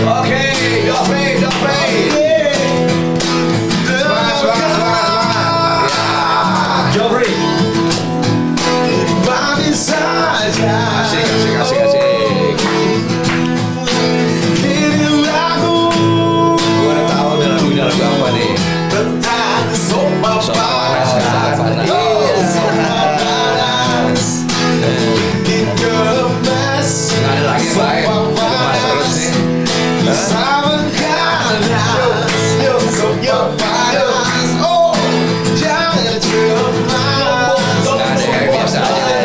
Oke, Jofri. Semangat. Jofri. Asik. Gua udah tahu nih lagunya lagu apa nih. Soal panas kan. Nggak ada lagi yang lain. Kemas terus nih. Nggak ada yang biasa aja deh.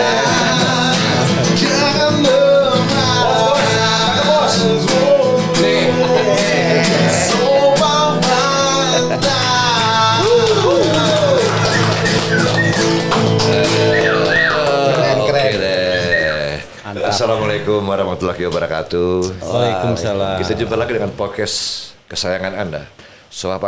Assalamualaikum warahmatullahi wabarakatuh. Waalaikumsalam. Kita jumpa lagi dengan podcast kesayangan Anda, Sofa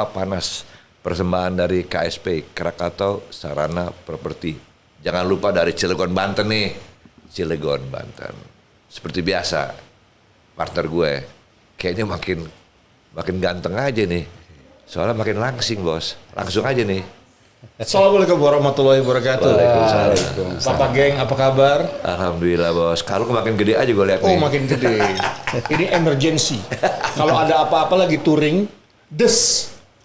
Panas, persembahan dari KSP, Krakatau Sarana Properti. Jangan lupa dari Cilegon, Banten nih. Cilegon, Banten. Seperti biasa, partner gue kayaknya makin ganteng aja nih. Soalnya makin langsing, bos. Langsung aja nih. Assalamualaikum warahmatullahi wabarakatuh. Waalaikumsalam. Papa geng, apa kabar? Alhamdulillah, bos. Kalau makin gede aja gue lihat nih. Oh, makin gede. Ini emergency. Kalau ada apa-apa lagi touring,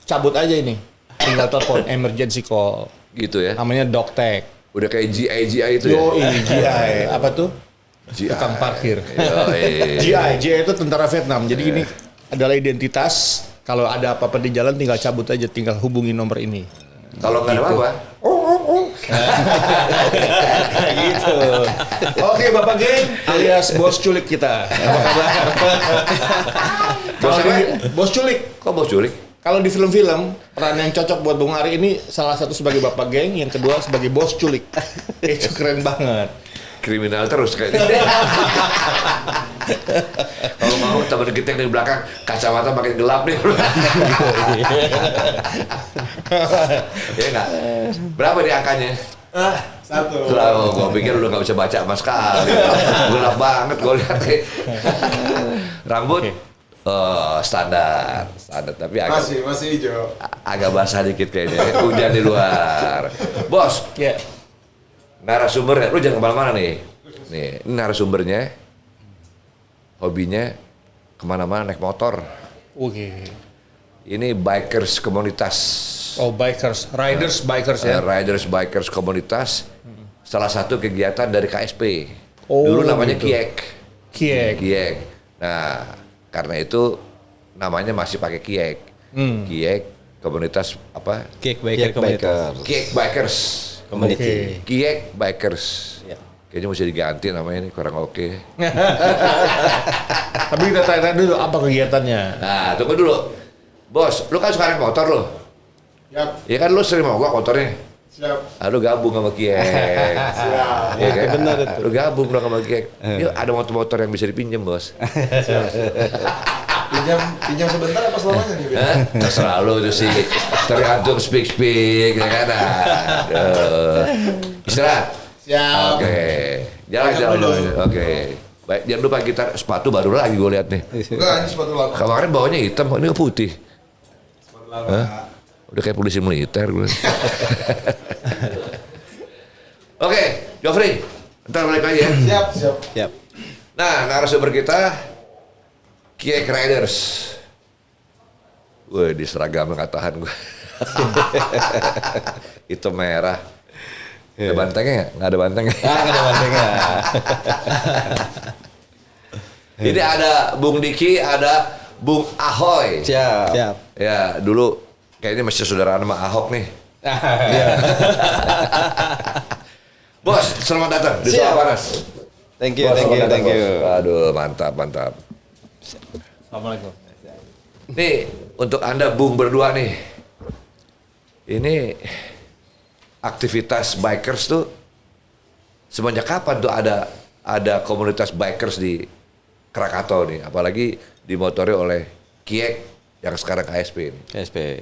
cabut aja ini. Tinggal telepon emergency call. Gitu ya. Namanya Doctech. Udah kayak GI itu ya. GI. Apa tuh? GI. Tukang parkir. Yoi. GI itu tentara Vietnam. Jadi ini adalah identitas. Kalau ada apa-apa di jalan tinggal cabut aja, tinggal hubungi nomor ini. Kalau nggak ada apa-apa, Gitu. Oke, Bapak geng, alias bos culik kita. Apa kabar? Bos apa? Bos culik. Kok bos culik? Kalau di film-film, peran yang cocok buat Bung Ari ini salah satu sebagai bapak geng, yang kedua sebagai bos culik. Itu keren banget. Kriminal terus kayaknya. Kalau mau teman kita yang di belakang kacamata makin gelap nih. Ya nggak? Berapa nih angkanya? 1. Lah, gue pikir udah nggak bisa baca sama sekali. Gelap banget gue lihat. Rambut standar, tapi Masih hijau. agak basah dikit kayaknya. Hujan di luar. Bos, Ya. narasumbernya, lu jangan kemana-mana nih. Nih, ini narasumbernya, hobinya kemana-mana naik motor. Oke. Ini bikers komunitas. Oh, riders bikers ya. Bikers komunitas. Salah satu kegiatan dari KSP. Oh, Dulu namanya gitu. Kiek. Nah, karena itu namanya masih pakai Kiek. Kiek komunitas apa? Kiek Bikers Kiek Bikers. Community. Kiek Bikers. Ya. Kayaknya mesti diganti namanya ini kurang oke. Tapi kita tanya dulu apa kegiatannya. Nah, tunggu dulu. Bos, lu kan suka naik motor lu. Siap. Ya kan lu sering mogok motornya. Siap. Lu gabung sama Kiek. Siap. Ya kan? benar itu. Lu gabung dong sama Kiek. Yuk, ada motor-motor yang bisa dipinjam, Bos. Pinjam sebentar apa selamanya nih? Hah? Terserah lu itu sih. Tergantung speak ya kan. Aduh. Istirahat. Siap. Oke. Jalan. dulu. Oke. Baik, jangan lupa gitar, sepatu baru lagi gue lihat nih. Enggak, ini sepatu lama. Kemarin bawahnya hitam, ini putih. Sepatu lama. Hah? Udah kayak polisi militer gue. Oke, Jofri. Ntar balik lagi ya. Siap. Siap. Nah, narasumber kita Kiek Riders. Wih, di seragam nggak tahan gue. Itu merah. Ada bantengnya nggak? Nggak ada bantengnya. Nggak ada bantengnya. Ini ada Bung Diki, ada Bung Ahoy. Siap. Ya, dulu kayaknya masih saudaraan sama Ahok nih. Bos, selamat datang di Sofa Panas. Thank you. Bos, selamat datang, Bos. Aduh, mantap. Assalamualaikum. Nih, untuk Anda Bung berdua nih. Ini aktivitas bikers tuh semenjak kapan tuh ada komunitas bikers di Krakatau nih, apalagi dimotori oleh Kiek yang sekarang KSP ini. KSP.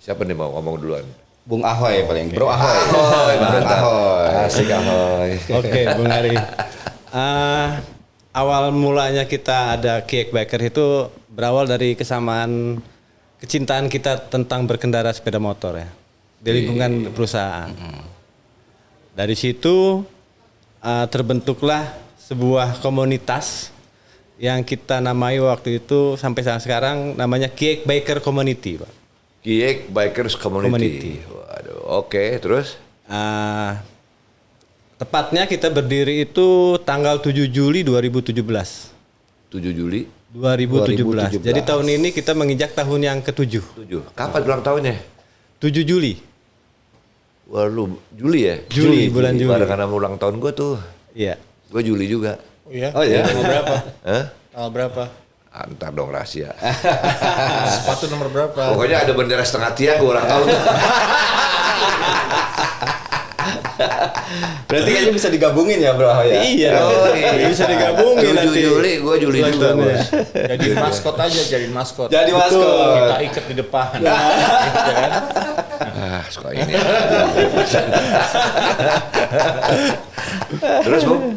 Siapa nih mau ngomong duluan? Bung Ahoy paling. Bro Ahoy. Ahoy, mantap. Ahoy. Asik Ahoy. Oke, Bung Ari. awal mulanya kita ada Kiek Biker itu berawal dari kesamaan kecintaan kita tentang berkendara sepeda motor ya di lingkungan perusahaan. Dari situ terbentuklah sebuah komunitas yang kita namai waktu itu sampai sekarang namanya Kiek Biker Community, Pak. Kiek Bikers Community. Community. Waduh, oke, terus? Tepatnya kita berdiri itu tanggal 7 Juli 2017. 7 Juli 2017. Jadi tahun ini kita menginjak tahun yang ke-7. 7. Kapan ulang tahunnya? 7 Juli. Wah, lu Juli ya? Juli, bulan Juli. Barengan sama ulang tahun gue tuh. Iya. Gue Juli juga. Oh iya? Oh iya. Tanggal berapa? Hah? Tanggal berapa? Antar dong rahasia. Sepatu nomor berapa? Pokoknya ada bendera setengah tiang gue ulang tahun. Berarti kayaknya bisa digabungin ya Bro Ahoy ya? Iya. Oh, iya. Bisa digabungin 7 nanti. Juli, gue Juli juga bos. Jadi maskot aja, jadiin maskot. Jadi maskot. Kita ikat di depan. Gitu kan? Ah, suka ini. Terus Bung?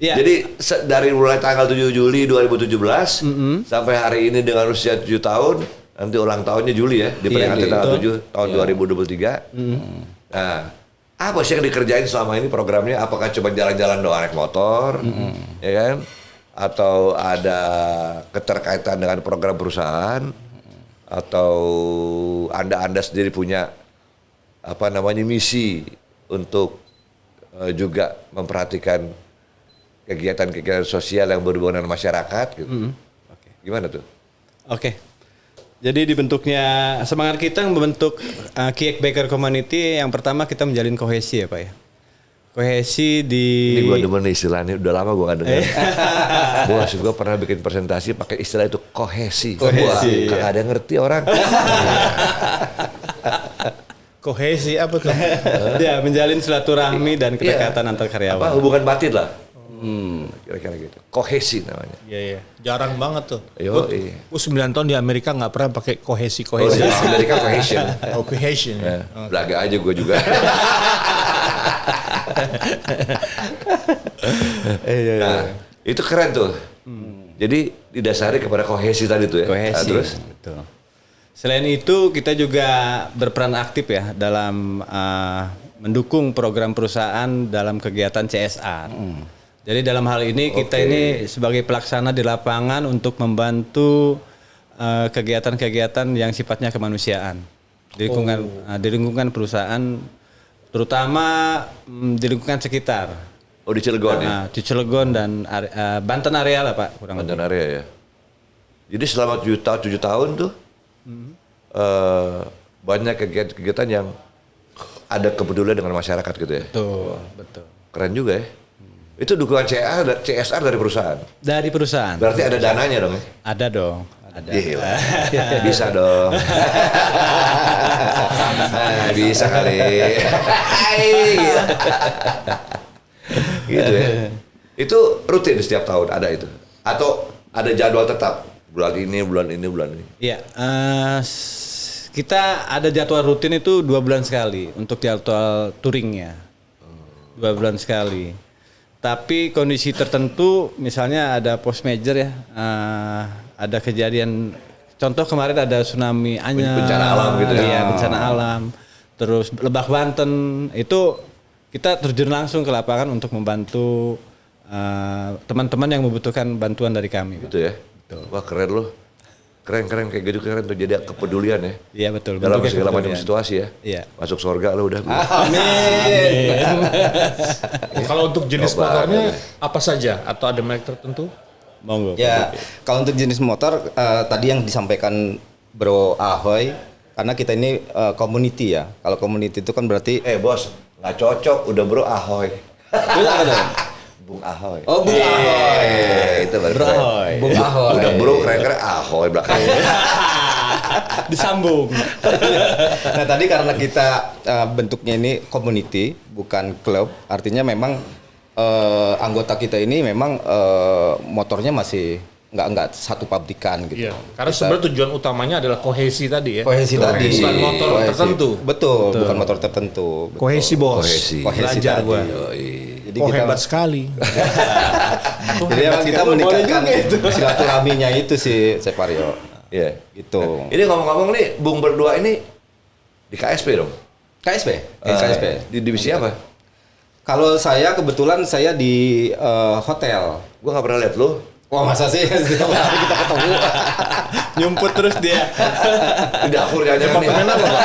Iya. Jadi dari mulai tanggal 7 Juli 2017 sampai hari ini dengan usia 7 tahun, nanti ulang tahunnya Juli ya, diperingati tanggal 7 tahun 2023. Nah, apa sih yang dikerjain selama ini programnya? Apakah cuma jalan-jalan doang naik motor, ya kan? Atau ada keterkaitan dengan program perusahaan? Atau Anda sendiri punya apa namanya misi untuk juga memperhatikan kegiatan-kegiatan sosial yang berhubungan dengan masyarakat gitu. Gimana tuh? Oke. Jadi dibentuknya semangat kita membentuk Kiek Biker Community yang pertama kita menjalin kohesi ya Pak ya. Kohesi di Ini gue demen nih istilahnya, udah lama gue gak dengar. Bos, gue pernah bikin presentasi pakai istilah itu kohesi. Kohesi, Wah, kagak ada yang ngerti orang. Kohesi apa tuh? ya menjalin silaturahmi dan kedekatan antar karyawan. Apa hubungan batin lah. Kira-kira gitu. Kohesi namanya. Iya, iya. Jarang banget tuh. Yo, Gue 9 tahun di Amerika nggak pernah pakai kohesi. Oh, di Amerika cohesion. Oh, cohesion. Ya, belaga aja gue juga. Nah, itu keren tuh. Jadi didasari kepada kohesi tadi tuh ya. Kohesi. Nah, terus? Betul. Selain itu kita juga berperan aktif ya dalam mendukung program perusahaan dalam kegiatan CSR. Jadi dalam hal ini kita ini sebagai pelaksana di lapangan untuk membantu kegiatan-kegiatan yang sifatnya kemanusiaan di lingkungan perusahaan, terutama di lingkungan sekitar. Oh, di Cilegon ya? Di Cilegon dan Banten area lah Pak. Kurang Banten lebih. area ya. Jadi selama 7 tahun tuh banyak kegiatan-kegiatan yang ada kepedulian dengan masyarakat gitu ya. Betul. Keren juga ya. Itu dukungan CSR dari perusahaan. Dari perusahaan. Berarti ada dananya dong ya? Ada dong. Ada. Gila. Bisa dong. Bisa kali. Gila. Gitu ya. Itu rutin setiap tahun ada itu. Atau ada jadwal tetap bulan ini. Iya, kita ada jadwal rutin itu 2 bulan sekali untuk jadwal touringnya. 2 bulan sekali. Tapi kondisi tertentu, misalnya ada post major ya, ada kejadian. Contoh kemarin ada tsunami Anyar, Bencana alam gitu ya. Iya, bencana alam. Terus Lebak Banten itu kita terjun langsung ke lapangan untuk membantu teman-teman yang membutuhkan bantuan dari kami. Gitu ya. Wah keren loh. Keren kayak gitu keren tuh jadi kepedulian ya. Iya betul. Dalam bentuknya segala macam kepedulian. situasi ya. Iya. Masuk surga lo udah. Kalau untuk jenis Coba, motornya apa saja? Atau ada merek tertentu? Monggo. Ya, kalau untuk jenis motor tadi yang disampaikan Bro Ahoy, karena kita ini community ya. Kalau community itu kan berarti Bos, nggak cocok udah Bro Ahoy. itu apa dong? Bung Ahoy. Oh, Bung Ahoy. Itu baru keren. Bung Ahoy. Udah Bro keren-keren Ahoy belakangnya. Disambung. Nah, tadi karena kita bentuknya ini community, bukan klub, artinya memang anggota kita ini memang motornya masih nggak satu pabrikan gitu. Iya. Karena sebenarnya tujuan utamanya adalah kohesi tadi ya. Kohesi tadi. Bukan motor tertentu. Betul, bukan motor tertentu. Betul. Kohesi bos. Kohesi. Kohesi Belajar tadi. gua. Jadi Hebat sekali. Jadi emang kita meningkatkan silaturahminya itu sih, Separio. Iya. Gitu. Ini ngomong-ngomong nih, Bung berdua ini di KSP dong? KSP? KSP. Di divisi apa? Kalau saya kebetulan saya di hotel. Gua nggak pernah lihat lu. Wah masa sih setiap hari kita ketemu. Nyumput terus dia. Di dapur jangan nih. Departemen apa, Pak?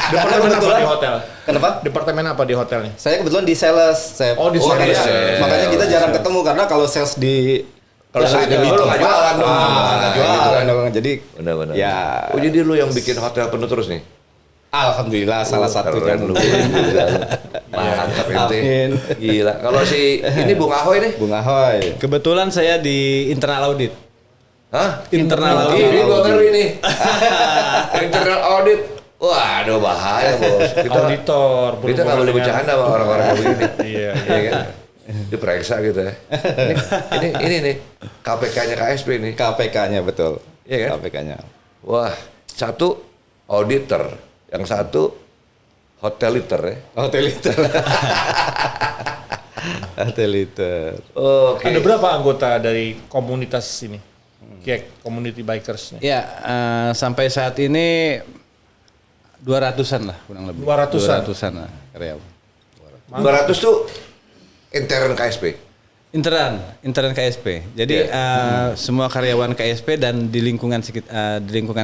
Departemen apa kebetulan- di hotel? Kenapa? Departemen apa di hotelnya? Saya kebetulan di sales. Oh, di sales. Makanya, makanya kita jarang ketemu karena kalau sales di Kalau sales di lu nggak jualan dong. nggak Gitu jualan kan. dong. Jadi Benar-benar. ya Oh jadi lu yang bikin hotel penuh terus nih? alhamdulillah salah satunya. Keren lu. Mantap ente. Amin. Gila. Kalau si ini Bung Ahoy nih? Bung Ahoy. Kebetulan saya di internal audit. Hah? Internal audit. Ini gua ngeri nih. Internal audit. Waduh bahaya bos. Auditor. Kita nggak boleh bercanda sama orang-orang kayak begini. Iya. Iya kan? Diperiksa gitu ya. Ini nih KPK-nya KSP nih. KPK-nya betul. Iya kan? KPK-nya. Wah, satu auditor, yang satu hoteliter ya. Hoteliter. Hoteliter. Oke. Ada berapa anggota dari komunitas ini? Kayak community bikersnya? Ya, sampai saat ini 200-an lah kurang lebih. 200-an? 200-an lah karyawan. 200 tuh intern KSP. Intern KSP. Jadi semua karyawan KSP dan di lingkungan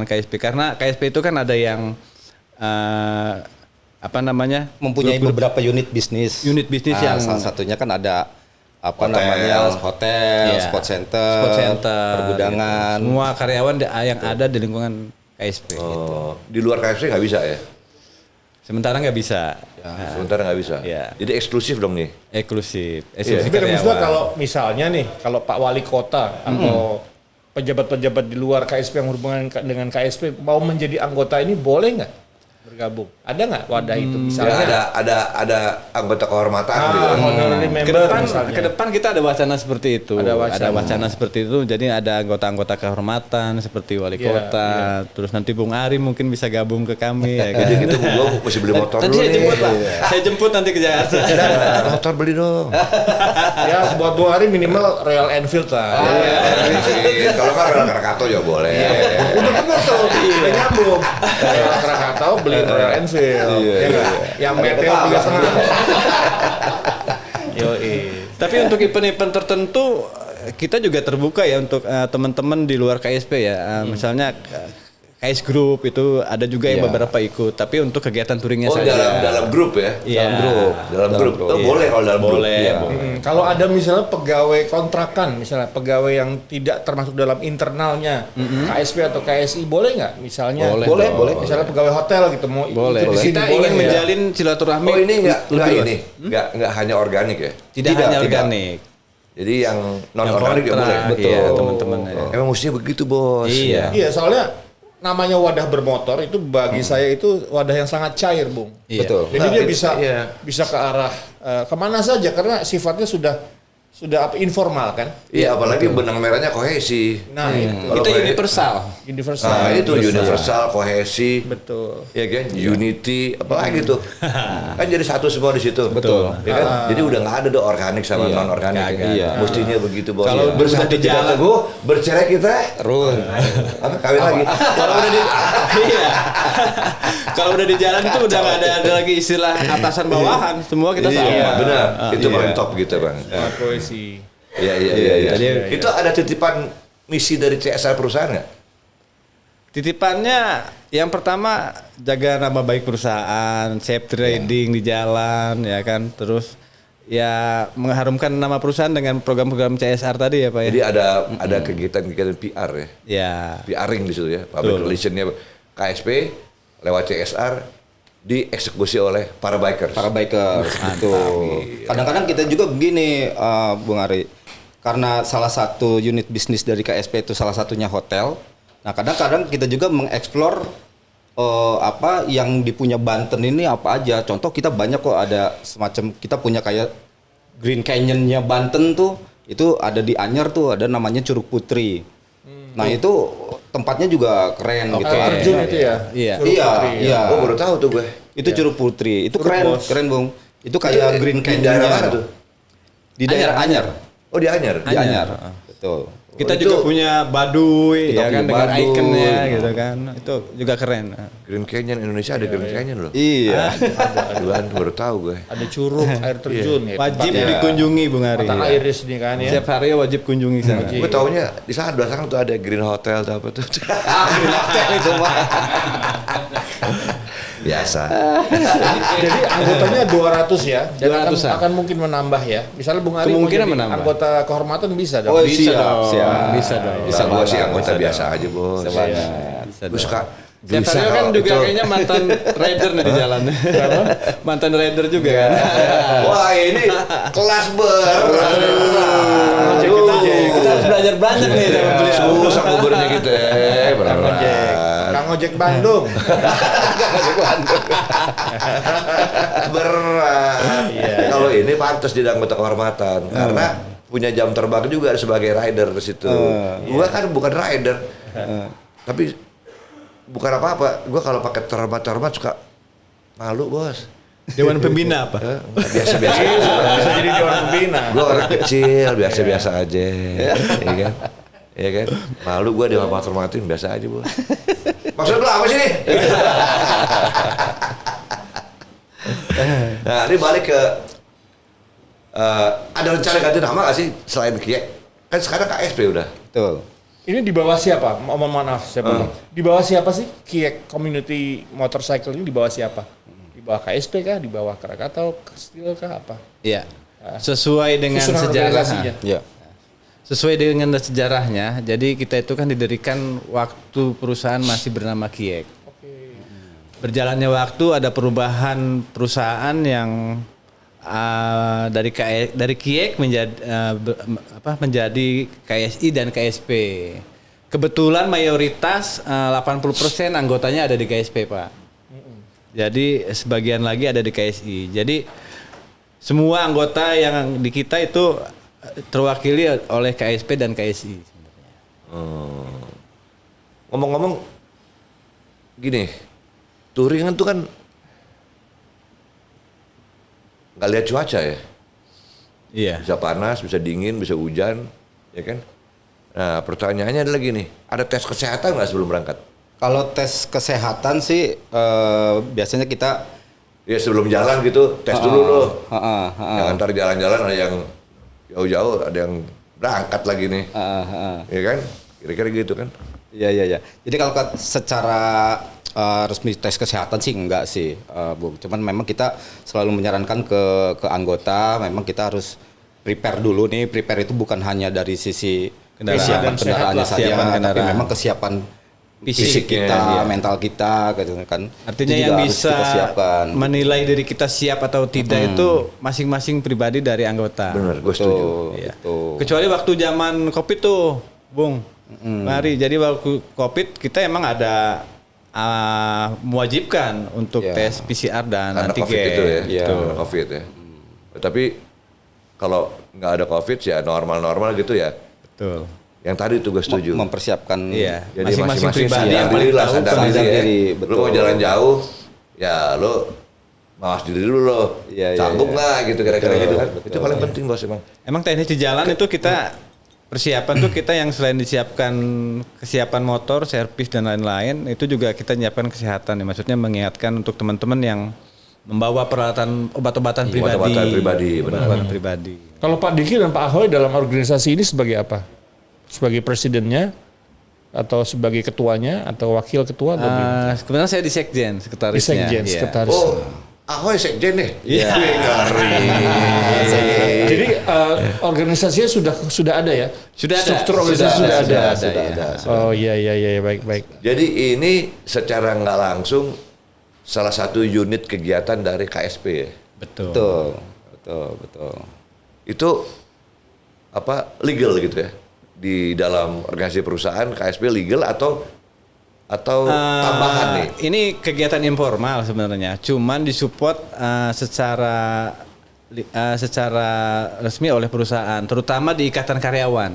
KSP, karena KSP itu kan ada yang apa namanya? Mempunyai grup-grup beberapa unit bisnis. Unit bisnis yang salah satunya kan ada apa Hotel. namanya hotel, Iya. sport center, pergudangan. gitu. Semua karyawan yang ada di lingkungan KSP. Oh, di luar KSP nggak bisa ya? Sementara nggak bisa. Sementara nggak bisa. Iya. Jadi eksklusif dong nih. Eksklusif. Iya. Tapi ada maksudnya kalau misalnya nih, kalau Pak Wali Kota atau pejabat-pejabat di luar KSP yang berhubungan dengan KSP mau menjadi anggota ini boleh nggak bergabung? Ada nggak wadah itu? Ya, Misalnya ada anggota kehormatan gitu. honorary member misalnya. Ke depan kita ada wacana seperti itu. Ada wacana. Seperti itu. Jadi ada anggota-anggota kehormatan seperti wali Iya, kota. Terus nanti Bung Ari mungkin bisa gabung ke kami ya kan. Jadi gitu gua mesti beli motor Tadi dulu saya nih. jemput Pak. Saya jemput nanti ke Jakarta. Motor beli dong. Ya buat Bung Ari minimal Royal Enfield lah. Kalau nggak Royal Krakatau juga boleh. Udah bener tuh, udah nyambung. Royal Krakatau beli Royal Enfield. Ya nggak? Yang Meteor 3,5. Yoi. Tapi untuk event-event tertentu kita juga terbuka ya untuk teman-teman di luar KSP ya. Misalnya KS Group itu ada juga yang beberapa ikut. Tapi untuk kegiatan touringnya Oh saja. dalam grup ya? Iya. Dalam grup. Oh, Iya. boleh kalau dalam grup. Boleh. Iya. Kalau ada misalnya pegawai kontrakan, misalnya pegawai yang tidak termasuk dalam internalnya KSP atau KSI, boleh nggak? Misalnya Boleh. Boleh. Misalnya pegawai hotel gitu mau Boleh. ikut di sini, Kita boleh ingin nggak? menjalin silaturahmi. Oh ini nggak lebih luas. ini, nggak hanya organik ya? Tidak hanya organik. Jadi yang non Yang organik juga boleh. kontrak, iya, teman-teman ya. Emang mestinya begitu bos. Iya. Iya, soalnya namanya wadah bermotor itu bagi saya itu wadah yang sangat cair, Bung. Iya. Betul. Jadi dia Iya. bisa ke arah kemana saja karena sifatnya sudah apa informal kan. Iya, apalagi benang merahnya kohesi. Nah itu Kalau Kita kohe- universal. universal. Nah itu universal, kohesi, Betul. ya kan, unity, apalagi gitu. Kan jadi satu semua di situ. Betul. Ya kan? Jadi udah nggak ada tuh organik sama non organik. Kagak. Iya. Mestinya begitu bos. Kalau Iya. Bersatu udah di tidak jalan- teguh, bercerai kita. Run. Apa kawin lagi? Kalau udah di iya. Kalau udah di jalan itu udah nggak ada lagi istilah atasan bawahan. Semua kita sama. Iya, benar. Itu iya. paling top gitu bang. Poesi. Iya. Jadi- Itu ada titipan misi dari CSR perusahaan nggak? Titipannya yang pertama jaga nama baik perusahaan, safe trading di jalan ya kan. Terus ya mengharumkan nama perusahaan dengan program-program CSR tadi ya Pak ya. Jadi ada kegiatan-kegiatan PR ya. Ya. PRing di situ ya. Public relationnya KSP lewat CSR dieksekusi oleh para bikers. Para bikers gitu. Kadang-kadang kita juga begini Bung Ari. Karena salah satu unit bisnis dari KSP itu salah satunya hotel. Nah, kadang-kadang kita juga mengeksplor apa yang dipunya Banten ini apa aja. Contoh kita banyak kok ada semacam kita punya kayak Green Canyon-nya Banten tuh itu ada di Anyer tuh ada namanya Curug Putri. Nah, itu tempatnya juga keren gitu. Air terjun itu ya. Iya. Curug Iya, Putri, ya. iya. Oh baru tahu tuh gue. Itu Curug Putri. Itu Curug keren, Bos. keren Bung. Itu kayak Green Di daerah mana Canyon-nya. tuh? Di daerah Anyer. Oh di Anyar. Di Anyar. Betul. Kita itu- juga punya Baduy Kita ya kan punya dengan Baduy. ikonnya gitu kan. Itu juga keren. Grand Canyon Indonesia ada Grand Canyon loh. Iya. Duluan baru tahu gue. Ada curug, air terjun ya. Wajib tempatnya. dikunjungi Bung Ari. Mata iris nih kan ya. Setiap hari wajib kunjungi sana. Gue taunya di sana belakang tuh ada Green Hotel atau apa tuh. Itu mah. Biasa. Jadi anggotanya 200 ya. Dan 200-an. akan mungkin menambah ya. Misalnya Bung Ari mau Kemungkinan jadi menambah. anggota kehormatan bisa dong. Oh, Bisa siap, dong. siap. Bisa dong. Bisa gue sih banget, anggota biasa aja bos. Bisa Gue suka Setiap gelisah hari kan kalau juga itu. kayaknya mantan rider nih di jalan. Mantan rider juga kan. Wah ini kelas berat. Kita harus belajar banyak nih sama Beli beliau. susah buburnya gitu Kang Ojek. berat. Kang Ojek Bandung. Berat. Kalau ini pantas jadi anggota kehormatan karena punya jam terbang juga sebagai rider di situ. Gua kan bukan rider. Tapi bukan apa-apa. Gua kalau pakai terhormat suka malu, Bos. Dewan pembina apa? Biasa-biasa. Bisa jadi dewan pembina. Gua orang kecil, biasa-biasa aja. Iya kan? Iya kan? Malu gua dihormatin biasa aja, Bos. Maksud lu apa sih? Nah, ini balik ke ada rencana ganti nama nggak sih selain Kiek? Kan sekarang KSP udah. Betul. Ini di bawah siapa? Mohon maaf, saya potong. Di bawah siapa sih? Kiek Community Motorcycle ini di bawah siapa? Di bawah KSP kah? Di bawah Krakatau, Steel kah apa? Iya. Sesuai dengan Susunan organisasinya. sejarah. Iya. Sesuai dengan sejarahnya. Jadi kita itu kan didirikan waktu perusahaan masih bernama Kiek. Berjalannya waktu ada perubahan perusahaan yang dari Kiek menjadi KSI dan KSP. Kebetulan mayoritas 80% anggotanya ada di KSP, Pak. Jadi sebagian lagi ada di KSI. Jadi semua anggota yang di kita itu terwakili oleh KSP dan KSI. Ngomong-ngomong gini, touringan tuh kan nggak lihat cuaca ya. Iya. Bisa panas, bisa dingin, bisa hujan, ya kan? Nah, pertanyaannya adalah gini, ada tes kesehatan nggak sebelum berangkat? Kalau tes kesehatan sih biasanya kita Ya sebelum jalan gitu, tes dulu loh. Heeh, Yang ntar jalan-jalan ada yang jauh-jauh, ada yang berangkat lagi nih, ya kan? Kira-kira gitu kan? Iya iya iya. Jadi kalau secara resmi tes kesehatan sih enggak sih, Bung. Cuman memang kita selalu menyarankan ke anggota, memang kita harus prepare dulu nih. Prepare itu bukan hanya dari sisi kesiapan kendaraannya saja, kesiapan tapi kendaraan. memang kesiapan fisik Fisiknya, kita, iya. mental kita, gitu kan. Artinya Itu yang juga harus bisa kita siapkan. menilai diri kita siap atau tidak itu masing-masing pribadi dari anggota. Bener, gue setuju. Iya. Betul. Kecuali waktu zaman Covid tuh, Bung. Mari, jadi waktu Covid kita emang ada mewajibkan untuk Iya. tes PCR dan Karena antigen. COVID itu ya, Iya. karena COVID ya. Tapi kalau nggak ada COVID ya normal-normal gitu ya. Betul. Yang tadi itu gue setuju. Mempersiapkan. Iya. Jadi Masing-masing pribadi sadar yang diri paling lah, tahu sadar sadar diri ya. diri, Lu betul. mau jalan jauh, ya lu mawas diri dulu loh. Iya, iya, Sanggup iya. nggak gitu kira-kira Betul, gitu kan. betul. Itu paling penting bos emang. Emang teknis di jalan itu kita persiapan tuh kita yang selain disiapkan kesiapan motor, servis dan lain-lain, itu juga kita nyiapkan kesehatan ya. Maksudnya mengingatkan untuk teman-teman yang membawa peralatan obat-obatan pribadi. Obat-obatan pribadi, benar. Obat-obatan pribadi. Kalau Pak Diki dan Pak Ahoy dalam organisasi ini sebagai apa? Sebagai presidennya atau sebagai ketuanya atau wakil ketua atau gimana? Sebenarnya saya di Sekjen, Di sekretarisnya. Sekjen, Iya. sekretaris. Oh, Ahoy sekjen nih. Iya. Jadi organisasinya sudah ada ya? Sudah ada. Struktur organisasi sudah ada. iya. Oh iya baik. Jadi ini secara nggak langsung salah satu unit kegiatan dari KSP ya. Betul. Betul. Itu apa legal gitu ya di dalam organisasi perusahaan KSP legal atau tambahan nih? Ini kegiatan informal sebenarnya, cuman disupport secara resmi oleh perusahaan, terutama di ikatan karyawan.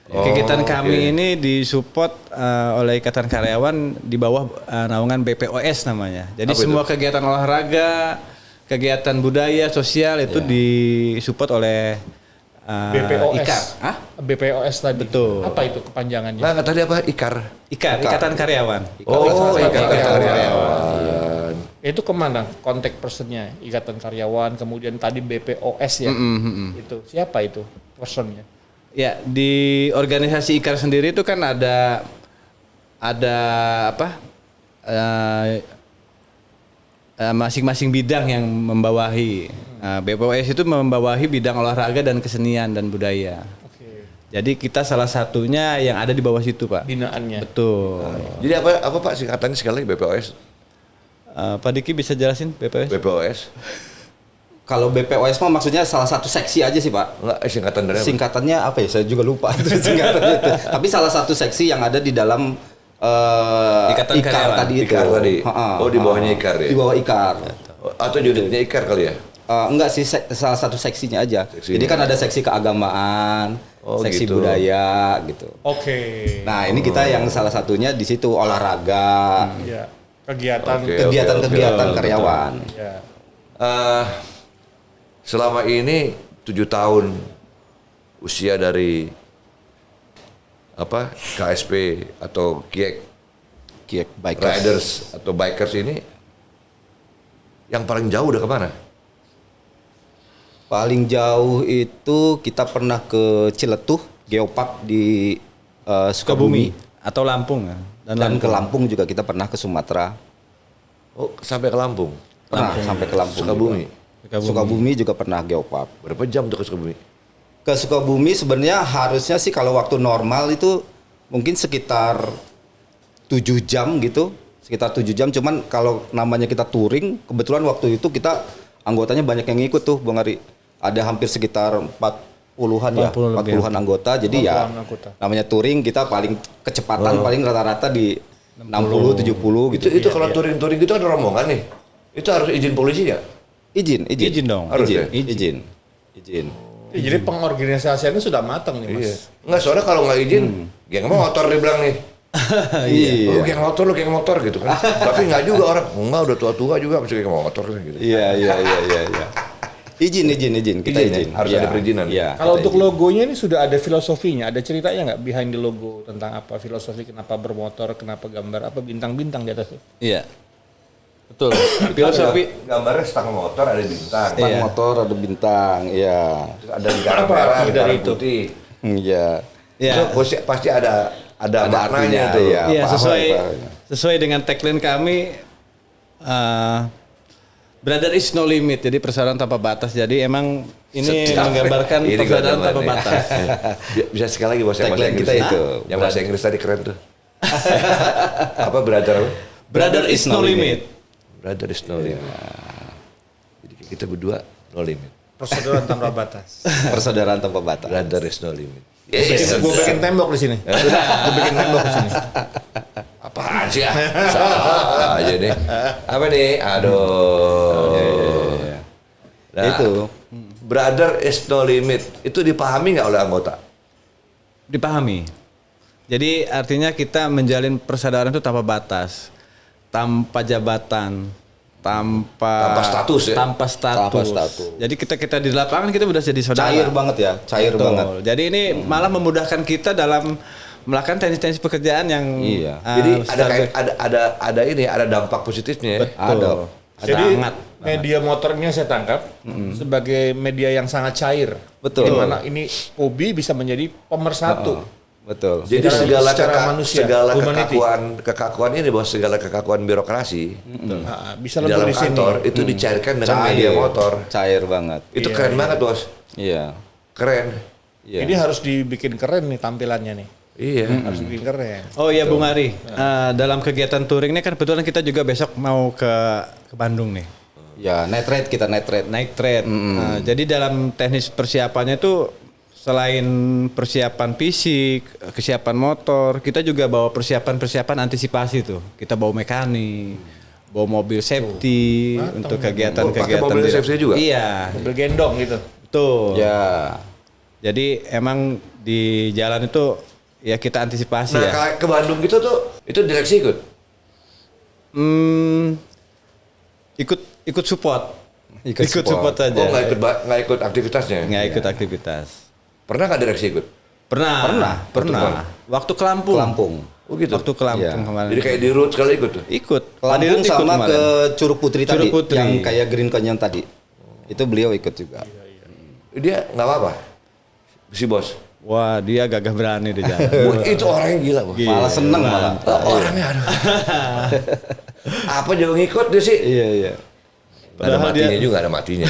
Kegiatan kami ini disupport oleh ikatan karyawan di bawah naungan BPOS namanya. Jadi Apa itu? semua kegiatan olahraga, kegiatan budaya, sosial itu disupport oleh BPOS. IKAR. Hah? BPOS tadi. Betul. Apa itu kepanjangannya? Nah, tadi apa? IKAR. Ikatan Karyawan. Oh, Ikatan ikatan karyawan. karyawan. Itu kemana kontak personnya? Ikatan karyawan, kemudian tadi BPOS ya. Itu siapa itu personnya? Ya, di organisasi IKAR sendiri itu kan ada apa? Masing-masing bidang yang membawahi. BPOS itu membawahi bidang olahraga dan kesenian dan budaya. Oke. Jadi kita salah satunya yang ada di bawah situ, Pak. Binaannya. Betul. Jadi apa Pak singkatannya sekali lagi BPOS? Pak Diki bisa jelasin BPOS? BPOS? Kalau BPOS mah maksudnya salah satu seksi aja sih Pak. Enggak, singkatan dari apa? Singkatannya apa ya? Saya juga lupa itu singkatannya itu. Tapi salah satu seksi yang ada di dalam Ikatan IKAR karyawan. tadi itu. IKAR tadi. Oh, di bawahnya IKAR ya? Di bawah IKAR. Atau judulnya IKAR kali ya? Enggak sih, salah satu seksinya aja. Seksinya. Jadi kan ada seksi keagamaan, Oh, seksi gitu. budaya gitu. Oke. Nah, ini kita yang salah satunya di situ olahraga, Ya, kegiatan. Oke. kegiatan-kegiatan Betul, karyawan. Ya. Selama ini 7 tahun usia dari KSP atau Kiek bikers. Riders atau Bikers ini yang paling jauh udah kemana? Paling jauh itu kita pernah ke Ciletuh, Geopark di Sukabumi. Atau Lampung ya? Dan ke Lampung juga kita pernah ke Sumatera. Oh, sampai ke Lampung. Pernah sampai ke Lampung. Sukabumi. juga. Sukabumi juga pernah Geopark. Berapa jam tuh ke Sukabumi? Ke Sukabumi sebenarnya harusnya sih kalau waktu normal itu mungkin sekitar 7 jam gitu. Sekitar 7 jam, cuman kalau namanya kita touring, kebetulan waktu itu kita anggotanya banyak yang ngikut tuh Bang Ari. Ada hampir sekitar 40-an ya, 40 lebih. 40-an anggota. Jadi ya 40-an anggota. namanya touring kita paling kecepatan paling rata-rata di 60 70 gitu. Itu kalau touring-touring gitu ada rombongan nih. Itu harus izin polisi nggak? Izin dong. Harus ya? Izin. Ya, jadi pengorganisasiannya sudah matang nih Mas. Iya. Enggak, soalnya kalau nggak izin, geng motor dia bilang nih. Iya. Lu geng motor gitu kan. Tapi nggak juga orang, enggak udah tua-tua juga masih geng motor gitu. Iya. Izin. Kita izin. Harus Iya, ada perizinan. Iya. Kalau kita untuk izin. logonya ini sudah ada filosofinya, ada ceritanya nggak behind the logo tentang apa filosofi, kenapa bermotor, kenapa gambar apa bintang-bintang di atas? Iya. Betul. Filosofi Gambarnya stang motor ada bintang. Stang Iya. motor ada bintang, iya. Terus ada lingkaran Apa merah, arti dari lingkaran itu? putih. Iya. Iya. Itu pasti ada maknanya artinya, tuh. iya. Iya, paham, paham. sesuai dengan tagline kami Brother is no limit, jadi persaudaraan tanpa batas. Jadi emang ini Sedap. menggambarkan Ini persaudaraan gua tanpa demen nih. batas. Bisa sekali lagi bahasa Tagline Inggris. kita itu. Yang bahasa Inggris tadi keren tuh. Apa brother? Brother is no limit. Brother is no limit. Jadi kita berdua no limit. Persaudaraan tanpa batas. Persaudaraan tanpa batas. Brother is no limit. Gue bikin tembok di sini. Gue bikin tembok di sini. Apaan sih ya? Salah aja nih. Apa nih? Aduh. Nah, Itu. Brother is no limit. Itu dipahami nggak oleh anggota? Dipahami. Jadi artinya kita menjalin persaudaraan itu tanpa batas, tanpa jabatan, tanpa status ya? Tanpa status. Tanpa status. Jadi kita di lapangan kita udah jadi saudara. Cair banget ya, cair Betul. banget. Jadi ini malah memudahkan kita dalam melakukan teknis-teknis pekerjaan yang Iya. Jadi ada dampak positifnya. Ya? Ada. Jadi sangat. media motornya saya tangkap sebagai media yang sangat cair. Betul. Di mana ini hobi bisa menjadi pemersatu. Betul. Jadi Secara manusia, segala humanity. kekakuan ini, bahwa segala kekakuan birokrasi Nah, bisa di lebih dalam di sini. kantor itu dicairkan dengan media motor. Cair banget. Itu keren banget, Bos. Iya. Keren. Iya. Ini harus dibikin keren nih tampilannya nih. Iya. Harus dibikin keren. Oh iya Bung Ari, dalam kegiatan touring ini kan kebetulan kita juga besok mau ke Bandung nih. Ya, night ride kita night ride. Naik trade. Jadi dalam teknis persiapannya itu selain persiapan fisik, kesiapan motor, kita juga bawa persiapan antisipasi tuh. Kita bawa mekanik, bawa mobil safety untuk kegiatan-kegiatan. pakai mobil safety juga? Iya, Mobil gendong gitu. betul. Ya. Jadi emang di jalan itu ya kita antisipasi Nah, ya. kalau ke Bandung gitu tuh, itu direksi ikut. Ikut support. Ikut support. aja. Oh, nggak ikut aktivitasnya. Nggak ikut aktivitas. Pernah nggak direksi ikut? Pernah. Waktu ke Lampung. Lampung. Oh gitu. Waktu ke Lampung Iya. kemarin. Jadi kayak di road sekali ikut tuh? Ikut. Ke Lampung Ikut sama kemarin. ke Curug Putri tadi, Curug Putri. yang kayak Green Canyon tadi. Itu beliau ikut juga. Dia nggak apa-apa, si bos. Wah, dia gagah berani di jalan. Wah, itu orangnya gila, bos. Malah seneng malah. Orangnya aduh. Apa juga ngikut dia sih? Iya. Ada Padahal matinya dia- juga, ada matinya.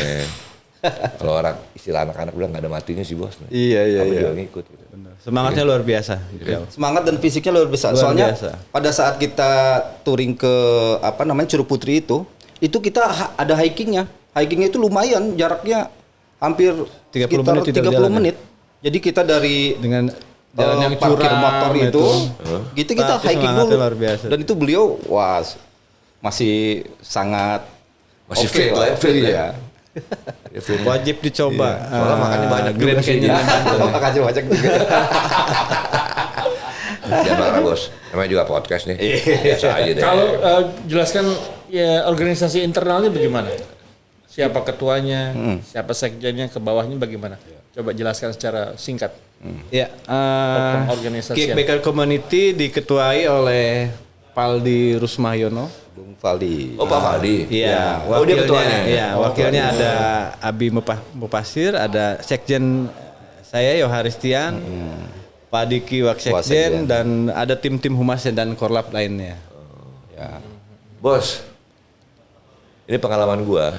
Kalau orang istilah anak-anak bilang nggak ada matinya si bos. Iya. Apa juga ngikut gitu. Semangatnya luar biasa. Beliau. Semangat dan fisiknya luar biasa. Luar Soalnya biasa. pada saat kita touring ke Curug Putri itu kita ada hikingnya. Hikingnya itu lumayan, jaraknya hampir 30 sekitar menit tidak 30 jalan, menit. Jadi kita dari Dengan jalan yang parkir curam motor itu, kita Tapi hiking semangatnya dulu. luar biasa. Dan itu beliau masih sangat Masih oke fit lah, fit iya. ya. Ya, fit. Wajib dicoba. Soalnya makannya banyak juga Grand sih Canyon. dia. Makasih banyak juga. Jangan marah bos. Namanya juga podcast nih. Biasa aja deh. Kalau jelaskan ya organisasi internalnya bagaimana? Siapa ketuanya, siapa sekjennya, ke bawahnya bagaimana? Coba jelaskan secara singkat. Ya, Organisasi. Kickbacker Community diketuai oleh Paldi Rusmahyono. Bung Faldi. Oh Pak Faldi. Iya, Oh dia ketuanya. Iya, wakilnya ada Abi Mupasir, ada sekjen saya Yoharistian, Pak Diki Wasekjen. Waksekjen, dan ada tim-tim humas dan korlap lainnya. Ya. Bos, ini pengalaman gua.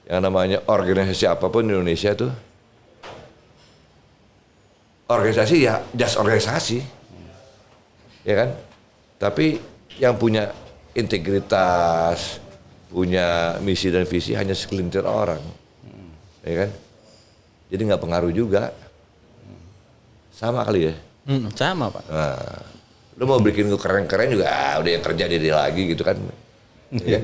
Yang namanya organisasi apapun di Indonesia tuh, organisasi ya just organisasi, ya kan? Tapi yang punya integritas, punya misi dan visi hanya segelintir orang, ya kan? Jadi nggak pengaruh juga, sama kali ya. Sama Pak. Nah, lu mau bikin gue keren-keren juga udah yang kerja dia lagi gitu kan. Ya.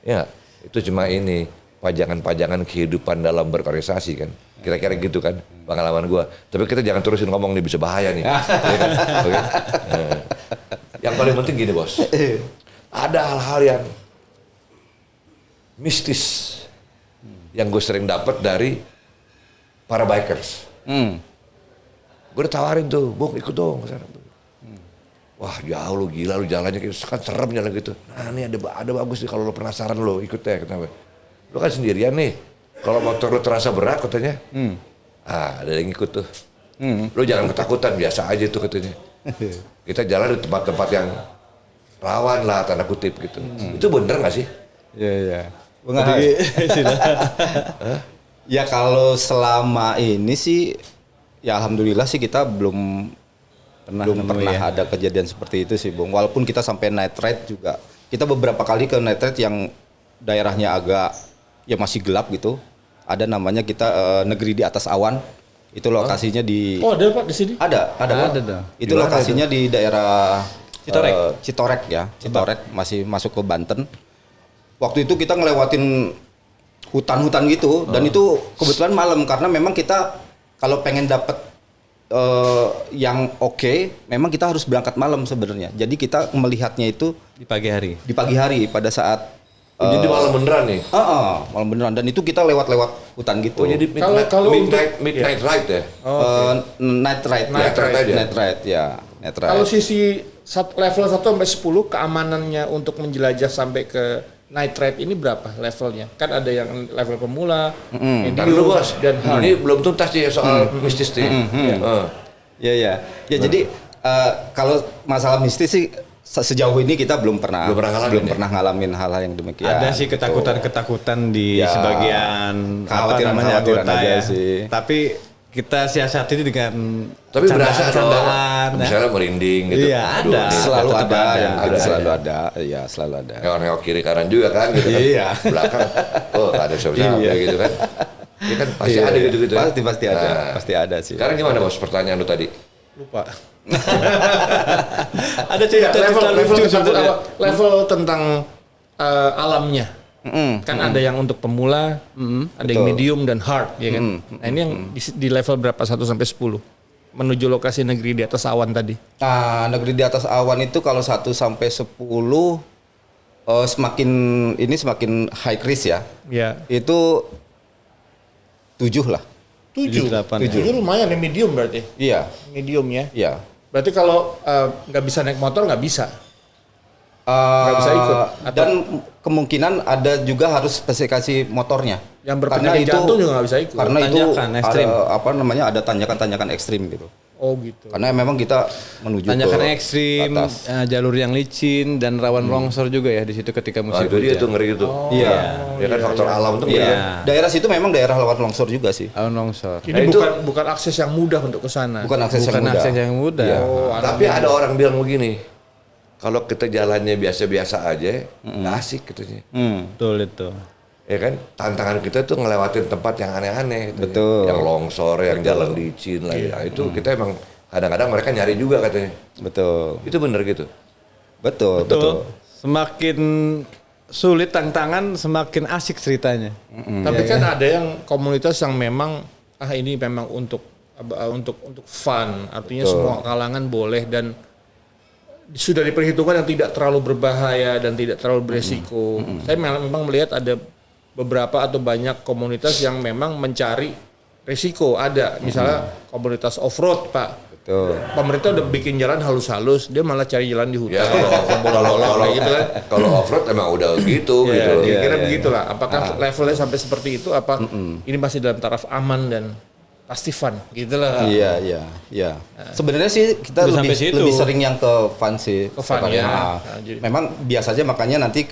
Ya, itu cuma ini pajangan-pajangan kehidupan dalam berorganisasi kan. Kira-kira gitu kan pengalaman gua. Tapi kita jangan terusin ngomong nih, bisa bahaya nih. Ya kan? Oke. Nah, yang paling penting gini, Bos. Ada hal-hal yang mistis yang gue sering dapat dari para bikers. Gue udah tawarin tuh, Bung ikut dong ke sana. Wah jauh lu, gila lu jalannya gitu, kan serem jalan gitu. Nah ini ada bagus nih kalau lu penasaran lu ikut deh. Kenapa? Lu kan sendirian nih, kalau motor lu terasa berat katanya. Ada yang ikut tuh. Lu jangan ketakutan, biasa aja tuh katanya. Kita jalan di tempat-tempat yang rawan lah, tanda kutip gitu. Itu bener gak sih? Iya. Bung Adi. Ya kalau selama ini sih, ya alhamdulillah sih kita belum pernah ada kejadian seperti itu sih, Bung. Walaupun kita sampai night ride juga, kita beberapa kali ke night ride yang daerahnya agak ya masih gelap gitu. Ada namanya kita Negeri di Atas Awan. Itu lokasinya di Oh ada Pak di sini? Ada Pak. dong. Itu lokasinya di daerah Citorek. Citorek ya. Citorek masih masuk ke Banten. Waktu itu kita ngelewatin hutan-hutan gitu dan itu kebetulan malam karena memang kita kalau pengen dapet yang oke, memang kita harus berangkat malam sebenarnya. Jadi kita melihatnya itu Di pagi hari. di pagi hari pada saat Jadi malam beneran nih. malam beneran dan itu kita lewat-lewat hutan gitu. Oh jadi Kalau midnight ride ya? Night ride. Night ride aja? Night ride ya. Night ride. Kalau sisi level 1 sampai 10 keamanannya untuk menjelajah sampai ke night ride ini berapa levelnya? Kan ada yang level pemula, Ntar dulu medium, bos, dan hard. ini belum tuntas nih soal mistis nih. Ya jadi kalau masalah mistis sih sejauh ini kita belum pernah Belum pernah ngalamin ya? hal yang demikian. Ada sih ketakutan-ketakutan di Ya, sebagian khawatiran-khawatiran anggota aja ya. sih. Tapi kita siasati dengan Tapi berasa dong, candaan, ya. misalnya merinding gitu. Iya, Aduh, ada. ini Selalu tetap ada, ada. yang gitu, Ada, selalu ada. ada. Iya, selalu ada. Nengok kiri kanan juga kan gitu kan. Iya. Belakang, oh ada siapa-siapa Iya. gitu kan. Ini kan pasti Iya, ada iya. gitu-gitu ya. Pasti ada. Nah, Pasti ada sih. Sekarang gimana bos pertanyaan lu tadi? lupa. Ada cerita-cerita lucu sebenarnya. Level tentang alamnya. Kan ada yang untuk pemula, ada yang Betul. medium dan hard, ya kan. Nah ini yang di level berapa 1 sampai 10 menuju lokasi negeri di atas awan tadi. Nah, negeri di atas awan itu kalau 1 sampai 10 semakin high risk ya. Ya. Itu 7 lah. 7. 78. 7 lumayan ya, medium berarti. Iya, Medium ya. iya. Berarti kalau nggak bisa naik motor nggak bisa. Nggak bisa ikut. Atau Dan kemungkinan ada juga harus spesifikasi motornya. yang berpenyakit jantung juga nggak bisa ikut. Karena itu Tanjakan ekstrim. ada tanjakan-tanjakan ekstrim gitu. Oh gitu. Karena memang kita menuju Tanjakan ke ekstrim, atas. jalur yang licin dan rawan longsor juga ya di situ ketika Nah, musim itu dia hujan. tuh ngeri itu. Iya. Ya kan faktor alam tuh ngeri. Iya. ya. Daerah situ memang daerah rawan longsor juga sih. Rawan longsor. Ini Nah, itu- bukan akses yang mudah untuk ke sana. Bukan akses Bukan yang mudah. akses yang mudah. Iya. Oh, Tapi ada orang bilang begini, kalau kita jalannya biasa-biasa aja, nggak asik katanya. Betul itu. Ya kan, tantangan kita tuh ngelewatin tempat yang aneh-aneh. Katanya. Betul. Yang longsor, yang jalan licin lagi. Nah, itu kita emang kadang-kadang mereka nyari juga katanya. Betul. Itu bener gitu. Betul. Betul. Semakin sulit tantangan, semakin asik ceritanya. Tapi kan ada yang komunitas yang memang ini memang untuk fun, artinya semua kalangan boleh dan sudah diperhitungkan yang tidak terlalu berbahaya dan tidak terlalu beresiko. Saya memang melihat ada beberapa atau banyak komunitas yang memang mencari resiko. Ada misalnya komunitas off-road, Pak. Betul. Pemerintah udah bikin jalan halus-halus, dia malah cari jalan di Ya hutan. kalau gitu kan. kalau off-road emang udah gitu Ya, gitu. kira-kira begitulah. Apakah levelnya sampai seperti itu? Apa ini masih dalam taraf aman dan pasti fun, gitulah. Iya. Sebenarnya sih kita Udah lebih sampai situ. lebih sering yang ke fun sih. Ke fun, Sebenarnya. ya. Nah, Nah, jadi- memang biasanya makanya nanti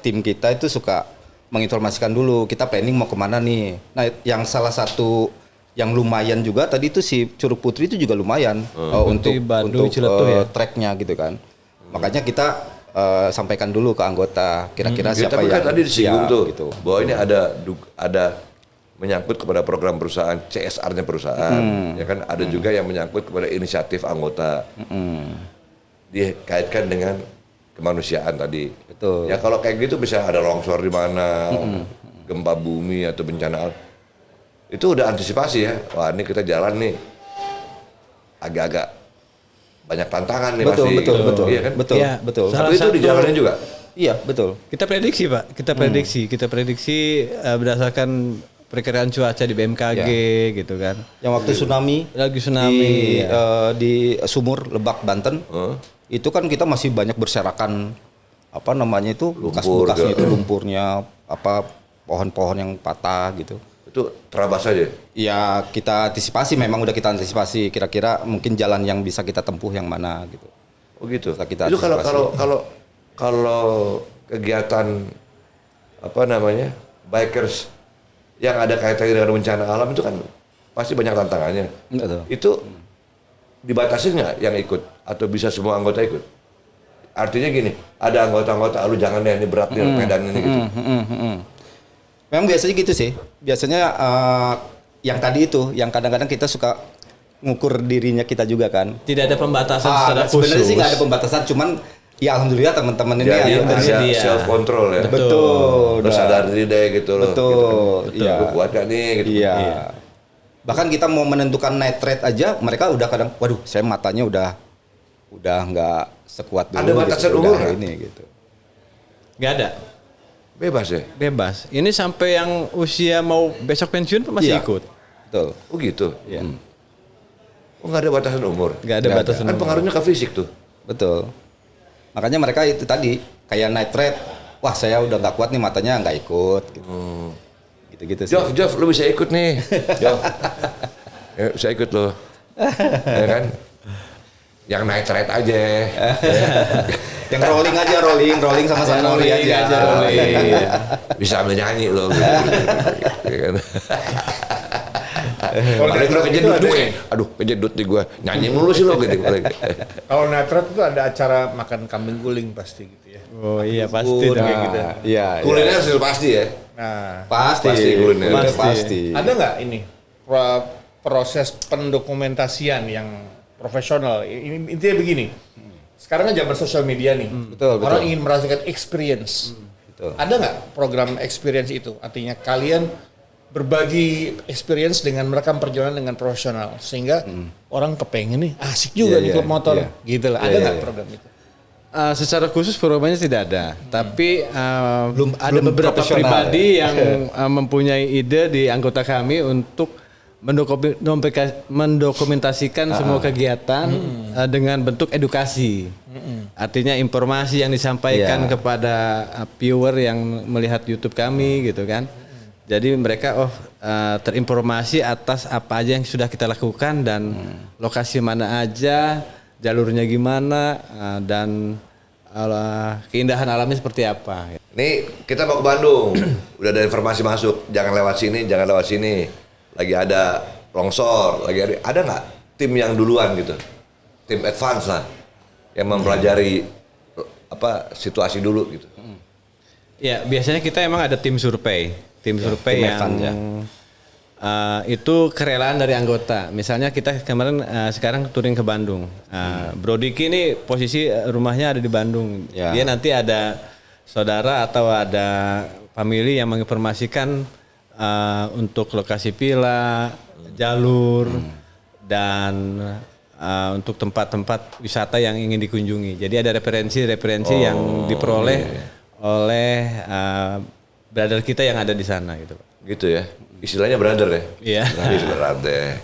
tim kita itu suka menginformasikan dulu kita planning mau kemana nih. Nah, yang salah satu yang lumayan juga tadi itu si Curug Putri itu juga lumayan untuk Putri, Baduy, Ciletuh ya. tracknya gitu kan. Makanya kita sampaikan dulu ke anggota kira-kira Ya, siapa tapi yang kan tadi disinggung siap tuh gitu. bahwa ini ada menyangkut kepada program perusahaan, CSR-nya perusahaan, ya kan ada juga yang menyangkut kepada inisiatif anggota, dikaitkan dengan kemanusiaan tadi. Betul. Ya kalau kayak gitu bisa ada longsor di mana, gempa bumi atau bencana alam. Itu udah antisipasi ya. Wah ini kita jalan nih agak-agak banyak tantangan nih Betul, pasti. betul. Iya kan? Betul, Iya. betul. Salah Tapi itu satu- dijalanin juga. Iya, betul. Kita prediksi, Pak. Kita prediksi berdasarkan perkiraan cuaca di BMKG gitu kan. Yang waktu tsunami Lagi tsunami. di Sumur Lebak Banten itu kan kita masih banyak berserakan apa namanya itu bekas-bekasnya itu lumpurnya apa pohon-pohon yang patah gitu. Itu terabas aja. Ya kita antisipasi, memang udah kita antisipasi kira-kira mungkin jalan yang bisa kita tempuh yang mana gitu. Oh gitu. Bisa kita Itu antisipasi. kalau kegiatan apa namanya bikers yang ada kaitannya dengan bencana alam itu kan pasti banyak tantangannya. Enggak tahu. Itu dibatasi nggak yang ikut atau bisa semua anggota ikut? Artinya gini, ada anggota-anggota, lu jangan deh ini berat nih medan ini gitu. Memang biasanya gitu sih. Biasanya yang tadi itu, yang kadang-kadang kita suka ngukur dirinya kita juga kan. Tidak ada pembatasan secara khusus. Sebenarnya sih nggak ada pembatasan, cuman ya alhamdulillah teman-teman ini Jadi ada ada self control ya. betul, Terus udah. sadar diri deh gitu loh. Betul, Gitu kan. iya. Lu kuat gak nih gitu. Iya. Bahkan kita mau menentukan night rate aja, mereka udah kadang, waduh, saya matanya udah nggak sekuat dulu. Ada batasan gitu, umur udah nggak? ini gitu. Nggak ada. Bebas ya? Bebas. Ini sampai yang usia mau besok pensiun pun masih Iya. ikut. Betul. Oh gitu. Iya. Oh nggak ada batasan umur. Nggak ada Nggak batasan Kan umur. pengaruhnya ke fisik tuh. Betul. Makanya mereka itu tadi kayak night rate, wah saya udah nggak kuat nih matanya nggak ikut. Gitu. Gitu-gitu sih. Jof, lu bisa ikut nih. Jof. Ya, bisa ikut lo. Ya kan? Yang night ride aja. Yang rolling aja, rolling sama-sama rolling aja. rolling. Bisa ambil nyanyi lo. Gitu. Ya kan? Kalau Paling netral lu itu kejedut ada nih. Aduh, kejedut nih gua. Nyanyi mulu sih lo gitu. Kalau netral itu ada acara makan kambing guling pasti gitu ya. Oh iya pasti Udah dong. kayak gitu. Iya. Kuliner sudah pasti ya. Nah, Pasti, Pasti kuliner. Udah Pasti. pasti. ada nggak ini proses pendokumentasian yang profesional? Ini intinya begini. Sekarang kan zaman sosial media nih. Betul, Orang betul. ingin merasakan experience. Betul. Ada nggak program experience itu? Artinya kalian berbagi experience dengan merekam perjalanan dengan profesional sehingga orang kepengen nih asik juga Iya, di iya, klub motor iya. gitu lah. Iya, Ada iya, nggak iya. program itu? Secara khusus programnya tidak ada, tapi ada belum beberapa profesional pribadi yang mempunyai ide di anggota kami untuk mendokumentasikan semua kegiatan dengan bentuk edukasi. Artinya informasi yang disampaikan kepada viewer yang melihat YouTube kami gitu kan. Jadi mereka terinformasi atas apa aja yang sudah kita lakukan dan lokasi mana aja, jalurnya gimana dan keindahan alamnya seperti apa. Nih kita mau ke Bandung, udah ada informasi masuk, jangan lewat sini, jangan lewat sini. Lagi ada longsor, ada nggak tim yang duluan gitu, tim advance lah, yang mempelajari situasi dulu gitu. Ya biasanya kita emang ada tim survei yang itu kerelaan dari anggota. Misalnya kita kemarin sekarang touring ke Bandung. Bro Diki ini posisi rumahnya ada di Bandung. Dia nanti ada saudara atau ada family yang menginformasikan untuk lokasi villa, jalur dan untuk tempat-tempat wisata yang ingin dikunjungi. Jadi ada referensi yang diperoleh oleh brother kita yang ada di sana gitu. Gitu ya. Istilahnya brother ya. Iya. Brother.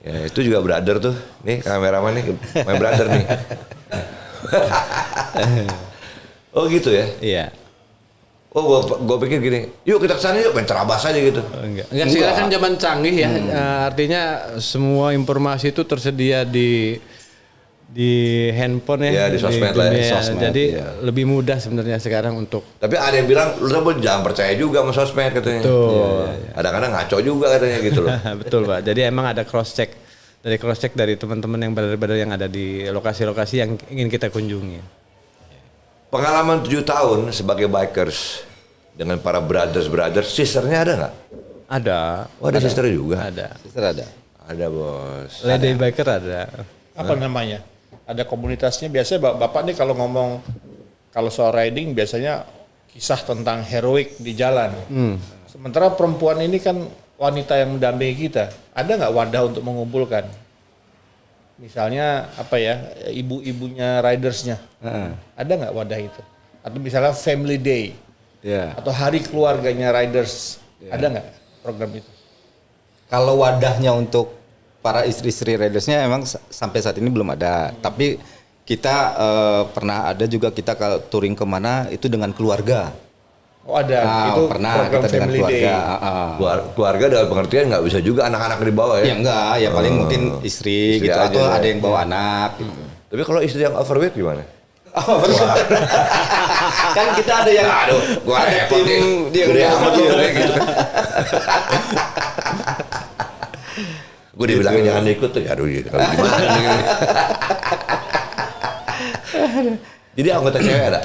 Ya itu juga brother tuh. Nih kameraman nih main brother nih. Oh gitu ya. Iya. Oh gua pikir gini, yuk kita kesana yuk main terabas aja gitu. Enggak sekarang kan zaman canggih ya. Artinya semua informasi itu tersedia di handphone ya, di sosmed lah ya. Jadi lebih mudah sebenarnya sekarang untuk. Tapi ada yang bilang lu jangan percaya juga sama sosmed katanya. Betul. Kadang-kadang ngaco juga katanya gitu loh. Betul Pak. Jadi emang ada cross check dari teman-teman yang brother-brother yang ada di lokasi-lokasi yang ingin kita kunjungi. Pengalaman 7 tahun sebagai bikers dengan para brothers, sisternya ada nggak? Ada. Oh ada sister juga? Ada. Sister ada. Ada bos. Lady biker ada. Apa namanya? Ada komunitasnya. Biasanya bapak nih kalau ngomong kalau soal riding biasanya kisah tentang heroik di jalan. Sementara perempuan ini kan wanita yang mendampingi kita. Ada nggak wadah untuk mengumpulkan? Misalnya ibu-ibunya ridersnya. Ada nggak wadah itu? Atau misalnya family day. Atau hari keluarganya riders. Ada nggak program itu? Kalau wadahnya untuk para istri-istri ridersnya emang sampai saat ini belum ada. Tapi kita pernah ada juga kita kalau touring kemana itu dengan keluarga. Oh ada, itu pernah program kita dengan family keluarga. day. Keluarga dalam pengertian nggak bisa juga anak-anak di bawah ya? Ya enggak, ya paling mungkin istri gitu aja atau ya. ada yang bawa anak gitu. Tapi kalau istri yang overweight gimana? Kan kita ada yang Aduh, gua ada repot tim nih. dia Gede udah amat dia. lu gitu kan. Gue dibilangin jangan ikut tuh. Aduh, gimana nih? Jadi anggota cewek ada?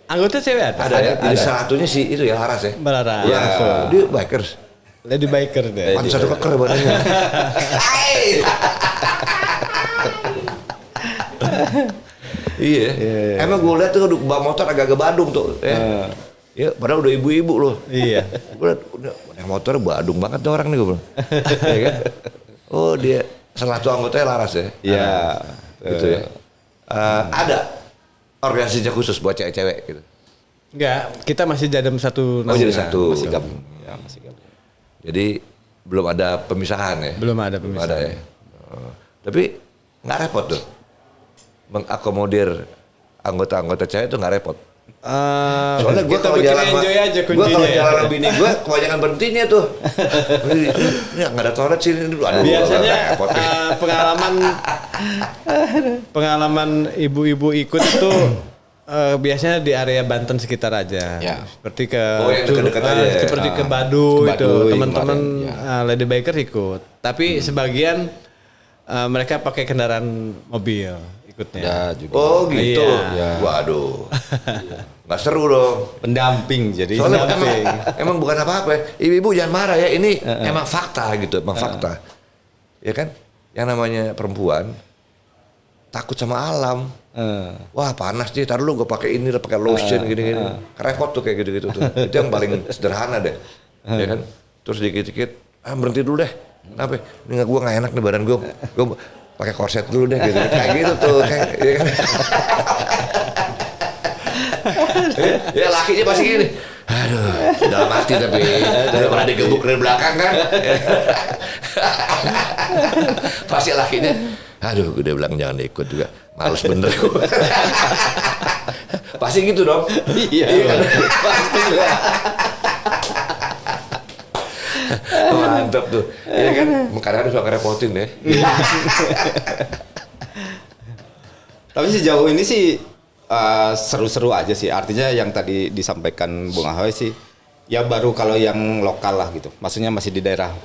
Anggota cewek ada? Ada ya? Jadi salah satunya si itu ya Laras ya? Laras. Ya, dia bikers. Lady biker deh. Pantes satu keker badannya. Iya. Emang gue lihat tuh bawa motor agak-agak Badung tuh. Ya, padahal udah ibu-ibu loh. Iya. Gue liat, udah motor Badung banget tuh orang nih gue bilang. Iya kan? Oh dia salah satu anggotanya Laras ya? Iya. Gitu ya. Ada organisasinya khusus buat cewek-cewek gitu? Enggak, kita masih jadam satu. Oh jadi satu. Masih gabung. Ya, masih gabung. Jadi belum ada pemisahan ya? Belum ada pemisahan. Belum ada ya? Tapi nggak repot tuh? Mengakomodir anggota-anggota cewek itu nggak repot? Soalnya gue kita kalau bikin jalan enjoy aja gue kuncinya. kalau jalan sama bini gue kebanyakan berhentinya tuh. Ini nggak ada toilet sini dulu. Aduh, Biasanya repot nih. pengalaman ibu-ibu ikut itu biasanya di area Banten sekitar aja. Ya. Seperti ke yang dekat-dekat aja ya? seperti ke Baduy Ke itu Baduy teman-teman kemarin, Lady Biker ikut. Tapi sebagian mereka pakai kendaraan mobil ikutnya. Ya juga. Oh gitu. Iya. Waduh. Nggak seru dong. Pendamping jadi. Soalnya emang bukan apa-apa ya. Ibu-ibu jangan marah ya. Ini emang fakta gitu. Emang fakta. Ya kan? Yang namanya perempuan takut sama alam. Wah panas nih. Taruh lu gue pakai ini, pakai lotion gini-gini. Repot tuh kayak gitu-gitu tuh. Itu yang paling sederhana deh. Ya kan? Terus dikit-dikit. Berhenti dulu deh. Kenapa? Ini gue nggak enak nih badan gue. Gue pakai korset dulu deh gitu. Kayak gitu tuh. Ya kan? Ya lakinya pasti gini. Aduh, dalam hati tapi udah pernah digebuk dari belakang kan. Pasti lakinya, aduh gue udah bilang jangan ikut juga. Males bener gue. Pasti gitu dong. Iya, kan? pasti lah. Mantap tuh. Iya kan, kadang-kadang suka repotin ya. Tapi sejauh ini sih seru-seru aja sih. Artinya yang tadi disampaikan Bung Ahoy sih, ya baru kalau yang lokal lah gitu. Maksudnya masih di daerah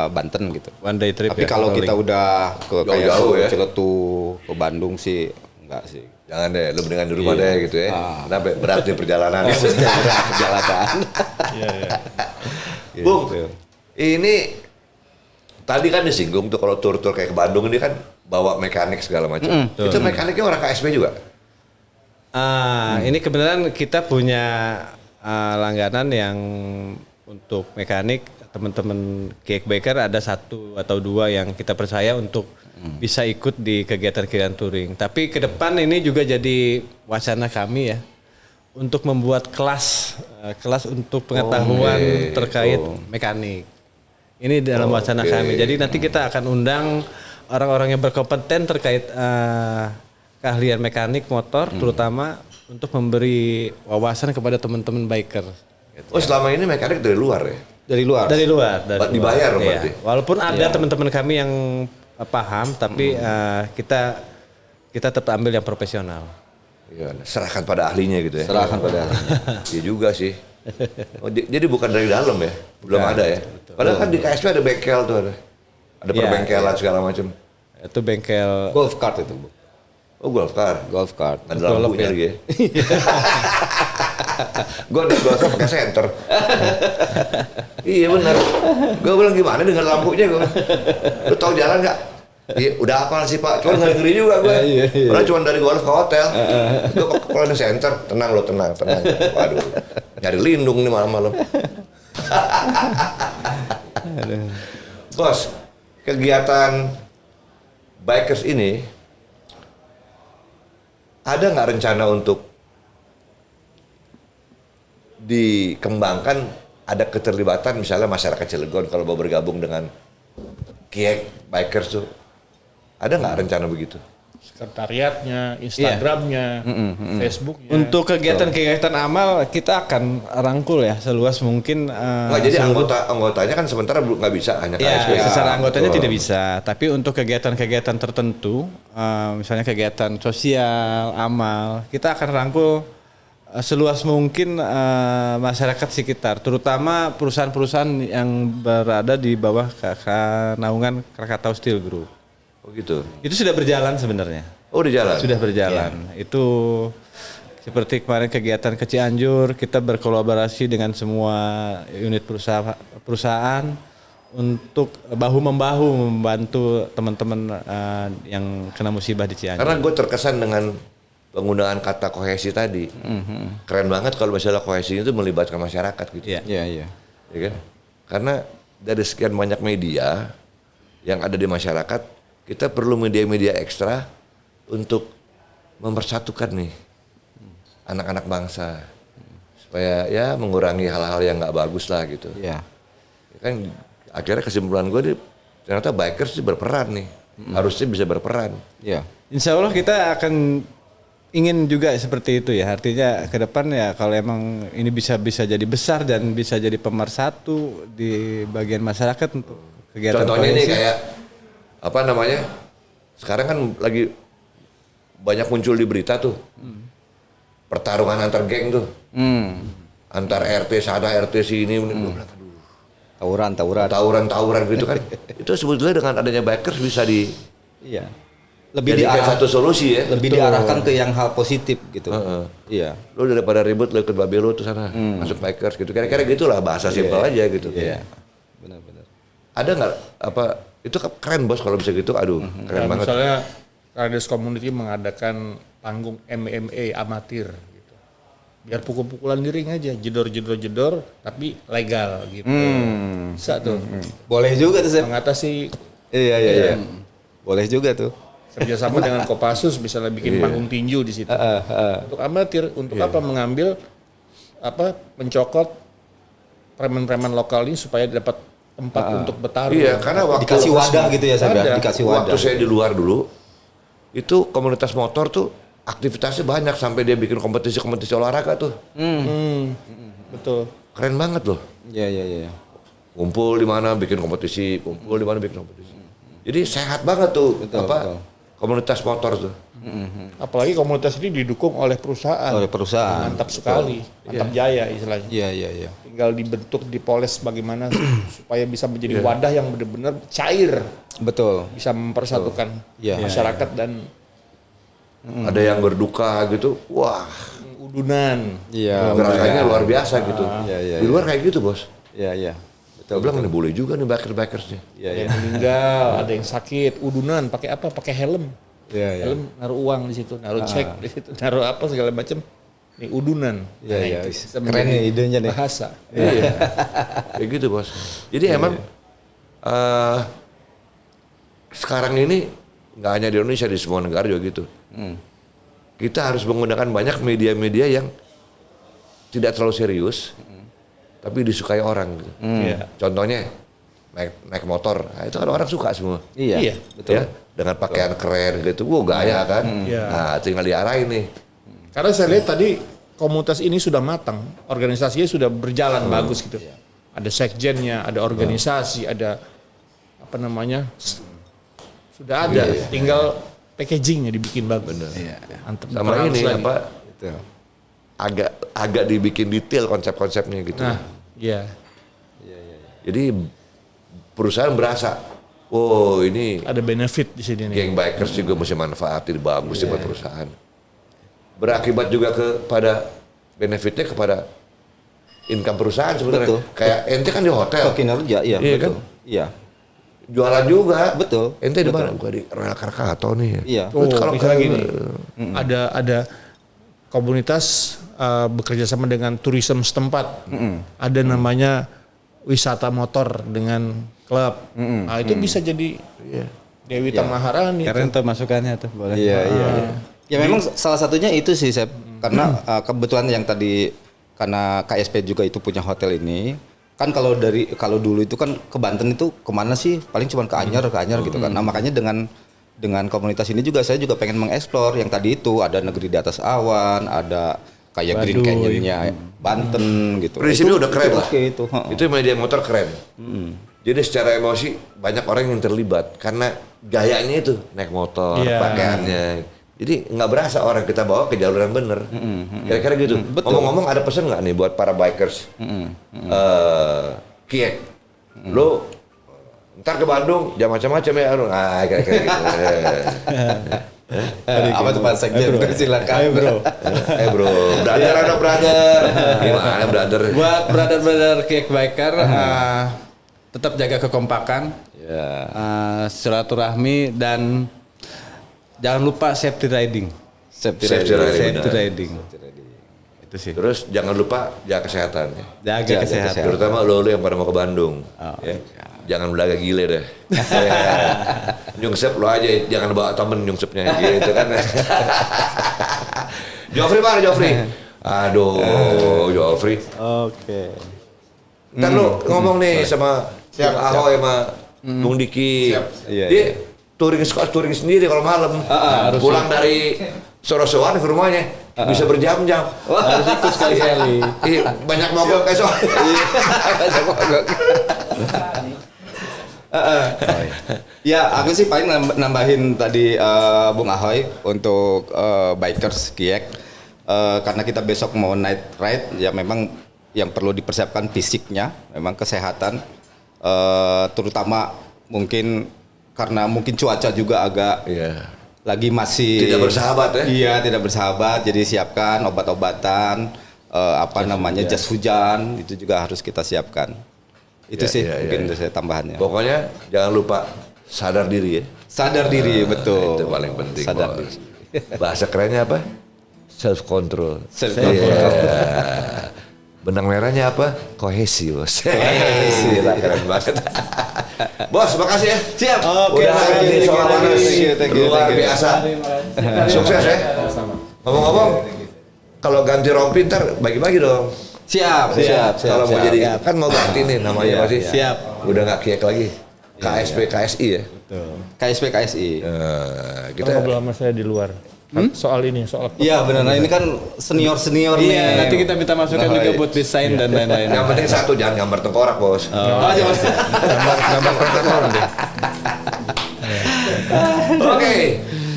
Banten gitu. One day trip. Tapi ya, kalau rolling. kita udah ke kayak Jauh-jauh ya. Ciletuh, ke Bandung sih enggak sih. Jangan deh, lu mendingan di rumah deh gitu ya. Kenapa berat nih perjalanan. Berat perjalanan. Bung, Gitu. ini tadi kan disinggung tuh kalau tur-tur kayak ke Bandung ini kan bawa mekanik segala macam. Itu mekaniknya orang KSP juga? Ini kebenaran kita punya langganan yang untuk mekanik, teman-teman kickbacker ada 1 atau 2 yang kita percaya untuk bisa ikut di kegiatan-kegiatan touring. Tapi ke depan ini juga jadi wacana kami ya untuk membuat kelas untuk pengetahuan terkait mekanik. Ini dalam wacana kami. Jadi nanti kita akan undang orang-orang yang berkompeten terkait keahlian mekanik motor, terutama untuk memberi wawasan kepada teman-teman biker. Oh selama ini mekanik dari luar ya? Dari luar. Dari luar. Dibayar Iya. berarti? Walaupun ada teman-teman kami yang paham, tapi kita tetap ambil yang profesional. Iya, serahkan pada ahlinya gitu ya? Serahkan pada. Iya juga sih. Oh, jadi bukan dari dalam ya? Belum ada ya? Padahal kan di KSP ada bengkel tuh ada. Ada Iya, perbengkelan segala macam. Itu bengkel. Golf cart itu, Bu. Oh golf car. Golf cart. Ada lampunya lagi ya? Gue di golf car pakai senter. Iya benar. Gue bilang gimana dengan lampunya gue? Lu tahu jalan nggak? Iya, udah hafal sih Pak. Cuma ngeri juga gue. Padahal cuma dari golf ke hotel. Gue kalau di center, tenang lo, tenang. Waduh, nyari lindung nih malam-malam. Bos, kegiatan bikers ini ada nggak rencana untuk dikembangkan, ada keterlibatan misalnya masyarakat Cilegon kalau mau bergabung dengan Kiek Bikers tuh, ada nggak rencana begitu? Sekretariatnya, Instagramnya, Facebooknya. Untuk kegiatan-kegiatan amal kita akan rangkul ya seluas mungkin. Nggak, jadi anggotanya kan sementara belum nggak bisa hanya Ya, KSP. secara anggotanya tidak bisa. Tapi untuk kegiatan-kegiatan tertentu, misalnya kegiatan sosial, amal, kita akan rangkul seluas mungkin masyarakat sekitar, terutama perusahaan-perusahaan yang berada di bawah naungan Krakatau Steel Group. Oh gitu. Itu sudah berjalan sebenarnya. Oh di jalan. Sudah berjalan. Itu seperti kemarin kegiatan ke Cianjur, kita berkolaborasi dengan semua unit perusahaan untuk bahu-membahu membantu teman-teman yang kena musibah di Cianjur. Karena gue terkesan dengan penggunaan kata kohesi tadi. Keren banget kalau misalnya kohesi itu melibatkan masyarakat gitu. Iya. Iya. Ya kan? Karena dari sekian banyak media yang ada di masyarakat, kita perlu media-media ekstra untuk mempersatukan nih anak-anak bangsa supaya ya mengurangi hal-hal yang nggak bagus lah gitu. Iya. Ya kan akhirnya kesimpulan gue ternyata bikers sih berperan nih, harusnya bisa berperan. Iya. Insya Allah kita akan ingin juga seperti itu ya. Artinya ke depan ya kalau emang ini bisa jadi besar dan bisa jadi pemersatu di bagian masyarakat untuk kegiatan. Contohnya ini koalisi. kayak apa namanya? Sekarang kan lagi banyak muncul di berita tuh. Pertarungan antar geng tuh. Antar RT sana RT sini. Gua bilang, aduh, tawuran gitu kan. Itu sebetulnya dengan adanya bikers bisa Iya. jadikan satu solusi ya. Lebih diarahkan ke yang hal positif gitu. Iya. Lo daripada ribut lo ikut babe lo tuh sana masuk bikers gitu. Kira-kira gitulah bahasa simpel aja gitu. Iya. Benar-benar. Ada nggak apa itu keren bos kalau bisa gitu. Aduh, keren banget. Misalnya Riders Community mengadakan panggung MMA amatir gitu. Biar pukul-pukulan di ring aja, jedor tapi legal gitu. Bisa tuh. Boleh juga tuh, Sep. Mengatasi Iya. Boleh juga tuh. kerjasama dengan Kopassus misalnya bikin panggung tinju di situ. Untuk amatir, untuk apa mengambil mencokot preman-preman lokal ini supaya dapat tempat untuk bertarung. Iya, karena Dikasih wadah gitu ya Seb ya, Ada. dikasih wadah. waktu saya di luar dulu, itu komunitas motor tuh aktivitasnya banyak sampai dia bikin kompetisi olahraga tuh. Betul. Keren banget loh. Iya. Kumpul di mana bikin kompetisi, kumpul di mana bikin kompetisi. Jadi sehat banget tuh Betul. komunitas motor tuh. Apalagi komunitas ini didukung oleh perusahaan. Oleh perusahaan. Mantap sekali, mantap jaya istilahnya. Iya. Tinggal dibentuk, dipoles bagaimana supaya bisa menjadi wadah yang benar-benar cair, Betul. bisa mempersatukan Iya. masyarakat dan Ada yang berduka gitu, wah udunan. Iya. gerakannya luar biasa gitu. Iya. Di luar kayak gitu bos. Iya. Saya bilang ini boleh juga nih bikersnya. Iya. Ada yang meninggal, ada yang sakit, udunan, pakai apa? Pakai helm. Iya. Helm naruh uang di situ, naruh cek di situ, naruh apa segala macam. Nih udunan. Iya. itu bisa Keren menjadi nih idenya nih. bahasa. Iya. Kayak gitu bos. Jadi emang sekarang ini nggak hanya di Indonesia, di semua negara juga gitu. Kita harus menggunakan banyak media-media yang tidak terlalu serius, tapi disukai orang. Gitu. Iya. Contohnya naik motor, nah, itu kan orang suka semua. Iya. Betul. Ya, dengan pakaian keren gitu, gaya kan. Iya. Nah, tinggal diarahin nih. Karena saya lihat tadi komunitas ini sudah matang, organisasinya sudah berjalan bagus gitu. Ada sekjennya, ada organisasi, ada apa namanya, sudah ada. Tinggal packagingnya dibikin bagus. Mantap. Sama Bagus ini lagi. apa? Agak dibikin detail konsep-konsepnya gitu. Nah, iya. Jadi perusahaan berasa, oh ini Ada benefit di sini nih. geng bikers juga mesti manfaatin bagus buat perusahaan. Berakibat juga kepada benefitnya kepada income perusahaan sebenarnya. Betul. Kayak ente kan di hotel, Ke kinerja, iya. Iya betul. kan? Iya. jualan juga. Betul. Ente di mana? Gua di Rel Krakatau nih. Iya. Oh, Kalau misalnya gini, ada komunitas bekerja sama dengan turisme setempat. Ada namanya wisata motor dengan klub. Nah, itu bisa jadi Dewi Tamaharani. Keren tuh masukannya tuh, boleh. Iya. Ya memang salah satunya itu sih, Sep. Karena kebetulan yang tadi karena KSP juga itu punya hotel ini. Kan kalau dulu itu kan ke Banten itu kemana sih? Paling cuma ke Anyer gitu kan. Nah makanya dengan komunitas ini juga saya juga pengen mengeksplor yang tadi itu ada negeri di atas awan, ada kayak Green Canyon-nya Banten gitu. Prinsipnya udah keren lah. Oke itu. Itu media motor keren. Jadi secara emosi banyak orang yang terlibat karena gayanya itu naik motor, Iya. pakaiannya. Jadi nggak berasa orang kita bawa ke jalur yang bener. Kira-kira gitu. Ngomong-ngomong ada pesan nggak nih buat para bikers? Kiek, lo ntar ke Bandung jangan macam-macam ya. Kira-kira gitu. Apa tuh Pak Sekjen? Silakan. Ayo bro. Bro, brother ada brother. Gimana brother? Buat brother-brother kick biker, tetap jaga kekompakan, silaturahmi dan jangan lupa safety riding. Safety riding. Safety riding. Itu sih. Terus jangan lupa jaga kesehatan. Jaga kesehatan. Terutama lo yang pada mau ke Bandung. Ya. Jangan belaga gile deh. Nyungsep lo aja, jangan bawa temen nyungsepnya gitu kan. Joffrey mana Joffrey? Aduh, Joffrey. Oke. Ntar lo ngomong nih sama Bung Ahoy sama Bung Diki. Iya, Dia touring sendiri kalau malam. Pulang dari sore-sorean ke rumahnya. Bisa berjam-jam. Harus ikut sekali-sekali. Iya, banyak mogok esok. Ya, aku sih paling nambahin tadi Bung Ahoy untuk bikers Kiek. Karena kita besok mau night ride, ya memang yang perlu dipersiapkan fisiknya, memang kesehatan. Terutama mungkin karena mungkin cuaca juga agak lagi masih Tidak bersahabat ya? Iya, tidak bersahabat. Jadi siapkan obat-obatan, jas hujan itu juga harus kita siapkan. Itu Ya, sih ya, mungkin ya. saya tambahannya. Pokoknya jangan lupa sadar diri ya. Sadar diri, betul. Itu paling penting. Sadar Bos. diri. Bahasa kerennya apa? Self control. Self-control. Benang merahnya apa? Kohesi, Bos. Gila, keren banget. Bos, makasih ya. Siap. Oke, Udah ini soal thank you. luar biasa. Sukses ya. Ngomong-ngomong, kalau ganti rompi ntar bagi-bagi dong. Siap. Kalau mau jadi kan mau ganti nih namanya Iya, masih. siap. Udah nggak kiek lagi. KSP KSI ya. KSP KSI. Kita Kita ngobrol sama saya di luar. Soal ini, soal Iya benar. Nah, ini kan senior nih. Iya, nanti kita minta masukan juga buat desain dan lain-lain. yang penting satu, jangan gambar tengkorak, Bos. Oh, aja Mas. gambar protokol deh. Oke,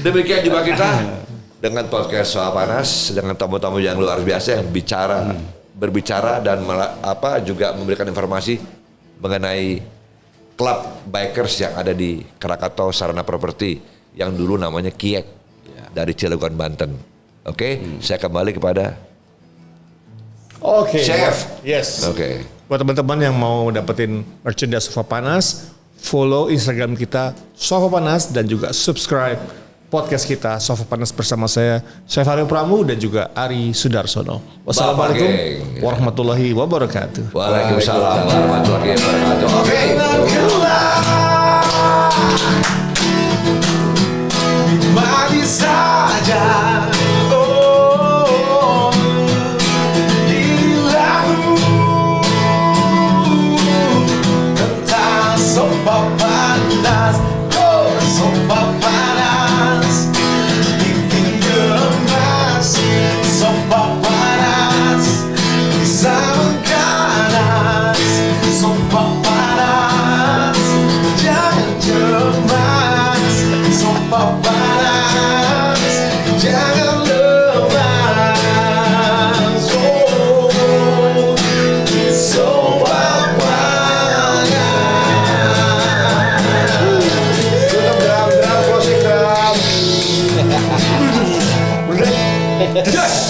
demikian juga kita dengan podcast Soal Panas dengan tamu-tamu yang luar biasa yang berbicara dan juga memberikan informasi mengenai klub bikers yang ada di Krakatau Sarana Properti yang dulu namanya Kiek dari Cilegon, Banten. Oke, saya kembali kepada Oke. Chef. Yes. Oke. Buat teman-teman yang mau dapetin merchandise Sofa Panas, follow Instagram kita Sofa Panas dan juga subscribe podcast kita Sofa Panas bersama saya Chef Aryo Pramu dan juga Ari Sudarsono. Wassalamualaikum Geng. warahmatullahi wabarakatuh. Waalaikumsalam warahmatullahi wabarakatuh. Oke. Mari saja, oh, hilang entah sopa panas, oh sopa panas, bikin gemas, sopa panas, bisa mengganas, sopa panas, jangan cemas, sopa panas. Jangan lemas, oh, sopa panas. Drum, closing drum. Just.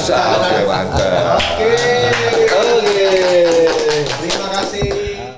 Oke, mantap. Oke.